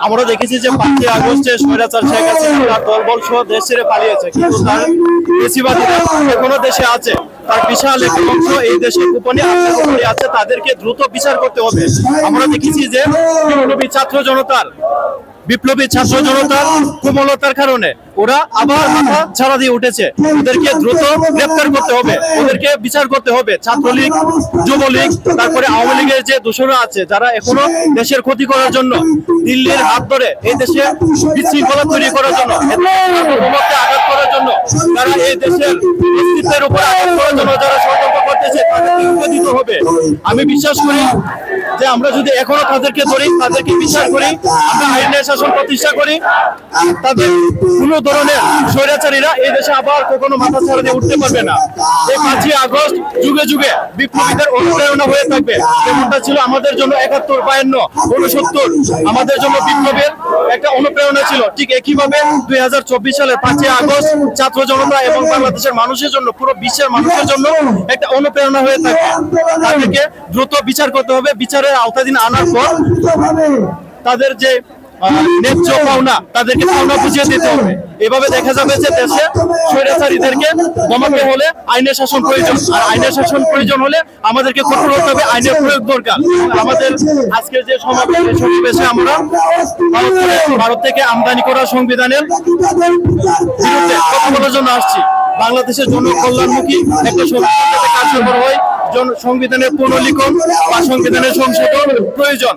আমরা দেখেছি যে 5ই আগস্টে স্বৈরাচার শেখ হাসিনা দলবল সহ দেশ ছেড়ে পালিয়েছে, কিন্তু তার বেশিরভাগীরা এখনো দেশে আছে। তার বিশাল একটা অংশ এই দেশে গোপনে আছে, তাদেরকে দ্রুত বিচার করতে হবে। আমরা দেখেছি যে বিপ্লবী ছাত্র জনতার কোমলতার কারণে ওরা আবার মাথা ছাড়া দিয়ে উঠেছে। ওদেরকে দ্রুত গ্রেফতার করতে হবে, ওদেরকে বিচার করতে হবে। ছাত্রলীগ, যুবলীগ, তারপরে আওয়ামী লীগের যে দোষরা আছে, যারা এখনো দেশের ক্ষতি করার জন্য দিল্লির হাত ধরে এই দেশে বিশৃঙ্খলা তৈরি করার জন্য, আঘাত করার জন্য, যারা এই দেশের অস্তিত্বের উপর আঘাত করার জন্য যারা সতর্ক করতেছে, তাদেরকে দিতে হবে। আমি বিশ্বাস করি যে আমরা যদি এখনো তাদেরকে ধরি, তাদেরকে বিচার করি, আমরা আইনের শাসন প্রতিষ্ঠা করি, তাদের কোনো ধরনের স্বৈরাচারীরা এই দেশে আবার কখনো মাথা ছাড়া দিয়ে উঠতে পারবে না। এই 5ই আগস্ট যুগে যুগে বিপ্লবীদের অনুপ্রেরণা হয়ে থাকবে। যেমনটা ছিল আমাদের জন্য 71, 52, 69 আমাদের জন্য বিপ্লবের একটা অনুপ্রেরণা ছিল, ঠিক একইভাবে 2024 সালের 5ই আগস্ট ছাত্র জনতা এবং বাংলাদেশের মানুষের জন্য, পুরো বিশ্বের মানুষের জন্য একটা অনুপ্রেরণা হয়ে থাকবে। তাদেরকে দ্রুত বিচার করতে হবে। বিচারের আওতাধীন আনার পর তাদের যে ন্যায্য পাওনা, তাদেরকে পাওনা বুঝিয়ে দিতে হবে। এভাবে দেখা যাবে যে দেশে স্বৈরাচারীদেরকে দমাতে হলে আইনের শাসন প্রয়োজন, আর আইনের শাসন প্রয়োজন হলে আমাদেরকে কঠোর হতে হবে, আইনের প্রয়োগ দরকার। আমাদের আজকের যে সমাবেশে আমরা ভারত থেকে আমদানি করা সংবিধানের বিরুদ্ধে কথা বলার জন্য আসছি। বাংলাদেশের জনকল্যাণমুখী একটা সংবিধান যাতে কার্যকর হয়, সংবিধানের পুনর্লিখন বা সংবিধানের সংশোধন প্রয়োজন।